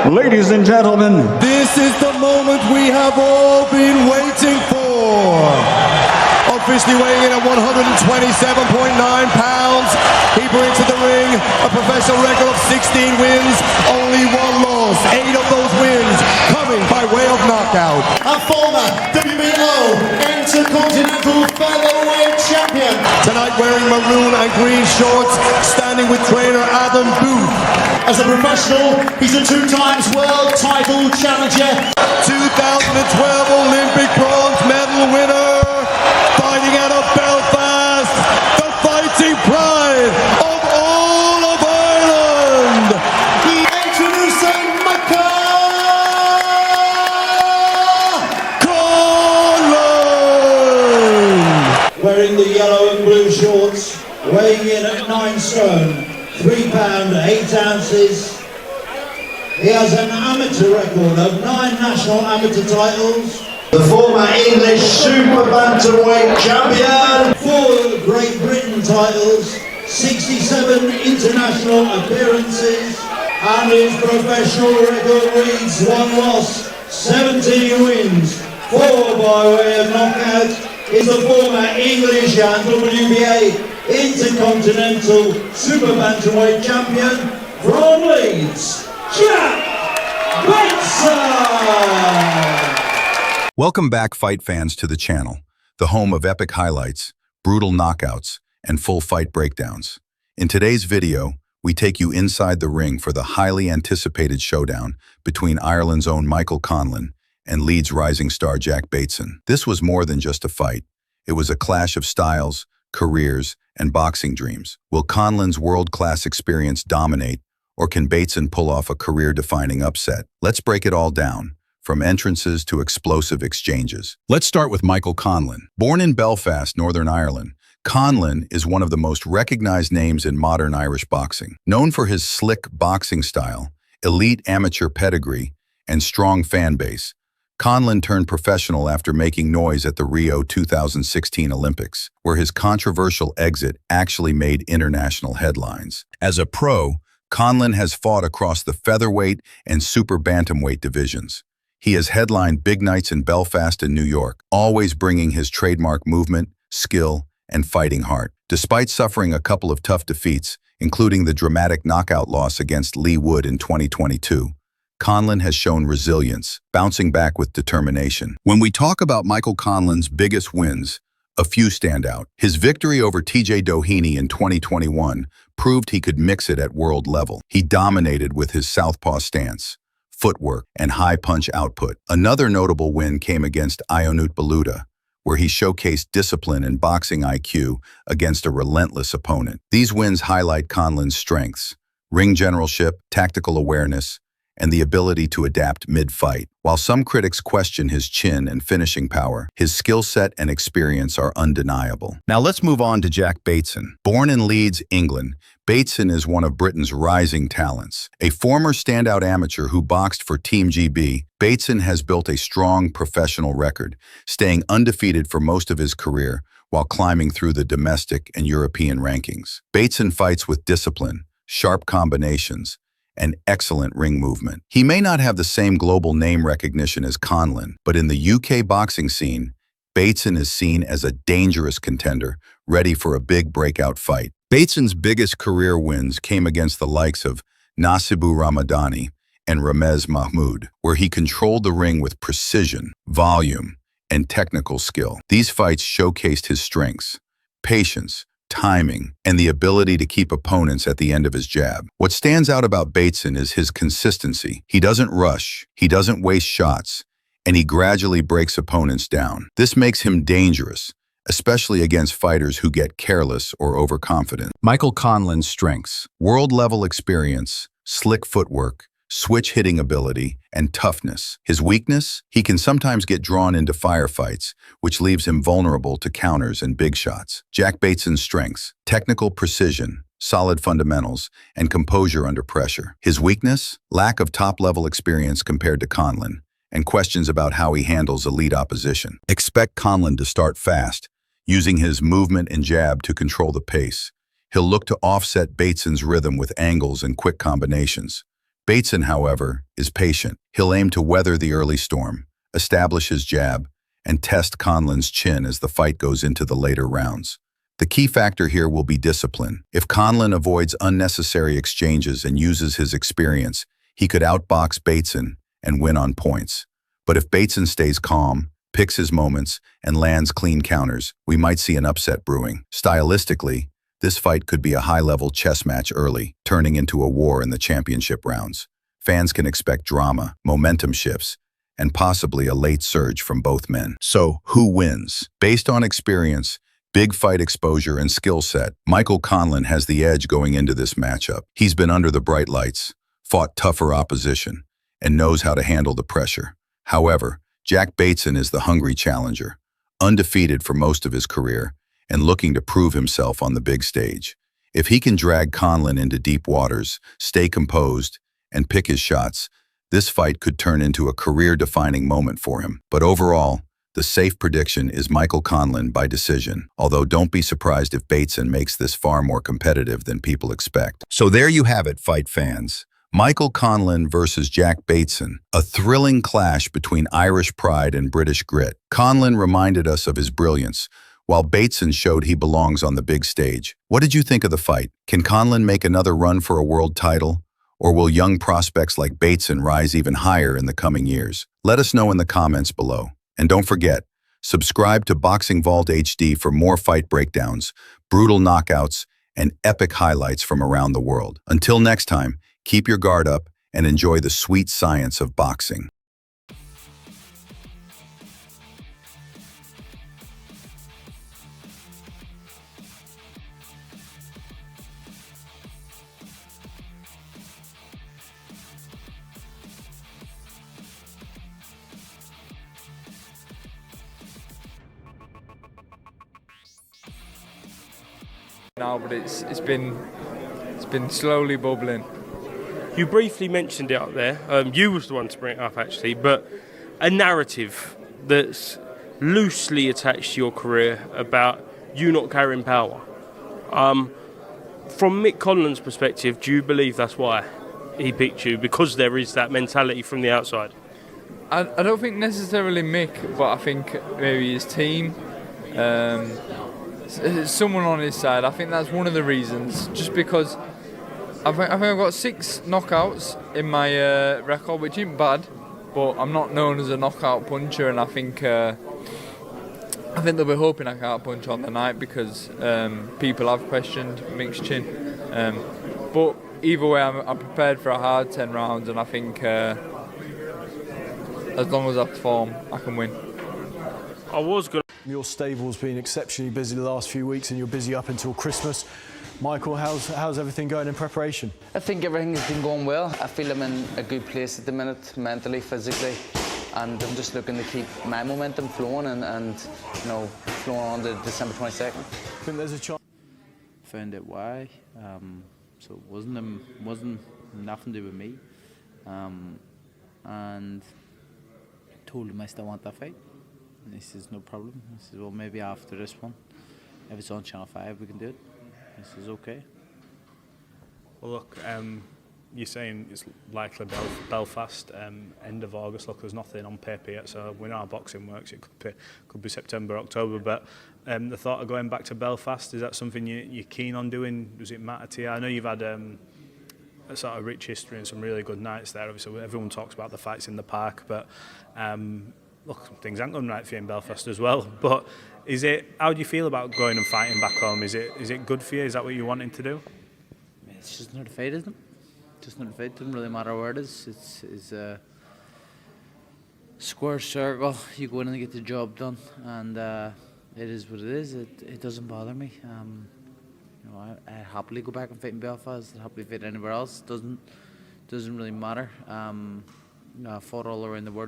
Ladies and gentlemen, this is the moment we have all been waiting for. Officially weighing in at 127.9 pounds, he brings to the ring a professional record of 16 wins, only one loss. 8 of those wins coming by way of knockout. A former WBO Intercontinental Featherweight Champion. Tonight wearing maroon and green shorts, standing with trainer Adam Booth. As a professional, he's a 2-time world title challenger. 2012 Olympic bronze medal winner. Fighting out of Belfast, the fighting pride of all of Ireland. Introducing Conlan. Wearing the yellow and blue shorts, weighing in at 9 stone, 3 pound 8 ounces. He has an amateur record of 9 national amateur titles. The former English Super Bantamweight Champion. 4 Great Britain titles, 67 international appearances, and his professional record reads 1 loss, 17 wins, 4 by way of knockout. Is the former English and WBA Intercontinental Super Bantamweight Champion from Leeds, Jack Bateson! Welcome back, fight fans, to the channel, the home of epic highlights, brutal knockouts, and full fight breakdowns. In today's video, we take you inside the ring for the highly anticipated showdown between Ireland's own Michael Conlan and Leeds rising star Jack Bateson. This was more than just a fight. It was a clash of styles, careers, and boxing dreams. Will Conlan's world-class experience dominate, or can Bateson pull off a career-defining upset? Let's break it all down, from entrances to explosive exchanges. Let's start with Michael Conlan. Born in Belfast, Northern Ireland, Conlan is one of the most recognized names in modern Irish boxing. Known for his slick boxing style, elite amateur pedigree, and strong fan base, Conlan turned professional after making noise at the Rio 2016 Olympics, where his controversial exit actually made international headlines. As a pro, Conlan has fought across the featherweight and super bantamweight divisions. He has headlined big nights in Belfast and New York, always bringing his trademark movement, skill, and fighting heart. Despite suffering a couple of tough defeats, including the dramatic knockout loss against Lee Wood in 2022, Conlan has shown resilience, bouncing back with determination. When we talk about Michael Conlan's biggest wins, a few stand out. His victory over TJ Doheny in 2021 proved he could mix it at world level. He dominated with his southpaw stance, footwork, and high punch output. Another notable win came against Ionut Baluta, where he showcased discipline and boxing IQ against a relentless opponent. These wins highlight Conlan's strengths: ring generalship, tactical awareness, and the ability to adapt mid-fight. While some critics question his chin and finishing power, his skill set and experience are undeniable. Now let's move on to Jack Bateson. Born in Leeds, England, Bateson is one of Britain's rising talents. A former standout amateur who boxed for Team GB, Bateson has built a strong professional record, staying undefeated for most of his career while climbing through the domestic and European rankings. Bateson fights with discipline, sharp combinations, and excellent ring movement. He may not have the same global name recognition as Conlan, but in the UK boxing scene, Bateson is seen as a dangerous contender, ready for a big breakout fight. Bateson's biggest career wins came against the likes of Nasibu Ramadani and Ramez Mahmoud, where he controlled the ring with precision, volume, and technical skill. These fights showcased his strengths, patience, timing, and the ability to keep opponents at the end of his jab. What stands out about Bateson is his consistency. He doesn't rush, he doesn't waste shots, and he gradually breaks opponents down. This makes him dangerous, especially against fighters who get careless or overconfident. Michael Conlan's strengths: world-level experience, slick footwork, switch hitting ability, and toughness. His weakness? He can sometimes get drawn into firefights, which leaves him vulnerable to counters and big shots. Jack Bateson's strengths: technical precision, solid fundamentals, and composure under pressure. His weakness? Lack of top-level experience compared to Conlan, and questions about how he handles elite opposition. Expect Conlan to start fast, using his movement and jab to control the pace. He'll look to offset Bateson's rhythm with angles and quick combinations. Bateson, however, is patient. He'll aim to weather the early storm, establish his jab, and test Conlan's chin as the fight goes into the later rounds. The key factor here will be discipline. If Conlan avoids unnecessary exchanges and uses his experience, he could outbox Bateson and win on points. But if Bateson stays calm, picks his moments, and lands clean counters, we might see an upset brewing. Stylistically, this fight could be a high-level chess match early, turning into a war in the championship rounds. Fans can expect drama, momentum shifts, and possibly a late surge from both men. So, who wins? Based on experience, big fight exposure, and skill set, Michael Conlan has the edge going into this matchup. He's been under the bright lights, fought tougher opposition, and knows how to handle the pressure. However, Jack Bateson is the hungry challenger, undefeated for most of his career, and looking to prove himself on the big stage. If he can drag Conlan into deep waters, stay composed, and pick his shots, this fight could turn into a career-defining moment for him. But overall, the safe prediction is Michael Conlan by decision, although don't be surprised if Bateson makes this far more competitive than people expect. So there you have it, fight fans. Michael Conlan versus Jack Bateson, a thrilling clash between Irish pride and British grit. Conlan reminded us of his brilliance, while Bateson showed he belongs on the big stage. What did you think of the fight? Can Conlan make another run for a world title? Or will young prospects like Bateson rise even higher in the coming years? Let us know in the comments below. And don't forget, subscribe to Boxing Vault HD for more fight breakdowns, brutal knockouts, and epic highlights from around the world. Until next time, keep your guard up and enjoy the sweet science of boxing. Now, but it's been slowly bubbling. You briefly mentioned it up there. You was the one to bring it up, actually. But a narrative that's loosely attached to your career about you not carrying power. From Mick Conlan's perspective, do you believe that's why he picked you? Because there is that mentality from the outside. I don't think necessarily Mick, but I think maybe his team. Someone on his side. I think that's one of the reasons. Just because I think I've got 6 knockouts in my record, which isn't bad, but I'm not known as a knockout puncher, and I think they'll be hoping I can't punch on the night because people have questioned Mick's chin. But either way, I'm prepared for a hard 10 rounds, and I think as long as I perform, I can win. I was going. Your stable's been exceptionally busy the last few weeks, and you're busy up until Christmas. Michael, how's everything going in preparation? I think everything has been going well. I feel I'm in a good place at the minute, mentally, physically, and I'm just looking to keep my momentum flowing and flowing on to December 22nd. I think there's a chance. Found out why, so it wasn't nothing to do with me, and told him I still want that fight. And he says, no problem. He says, well, maybe after this one, if it's on Channel 5, we can do it. He says, okay. Well, look, you're saying it's likely Belfast, end of August. Look, there's nothing on paper yet, so we know how boxing works. It could be September, October, but the thought of going back to Belfast, is that something you're keen on doing? Does it matter to you? I know you've had a sort of rich history and some really good nights there. Obviously, everyone talks about the fights in the park, but look, things aren't going right for you in Belfast as well. But how do you feel about going and fighting back home? Is it good for you? Is that what you're wanting to do? It's just not a fight, isn't it? Just not a fight. It doesn't really matter where it is. It's a square circle. You go in and get the job done, and it is what it is. It doesn't bother me. I happily go back and fight in Belfast. I'd happily fight anywhere else. Doesn't really matter. I fought all around the world.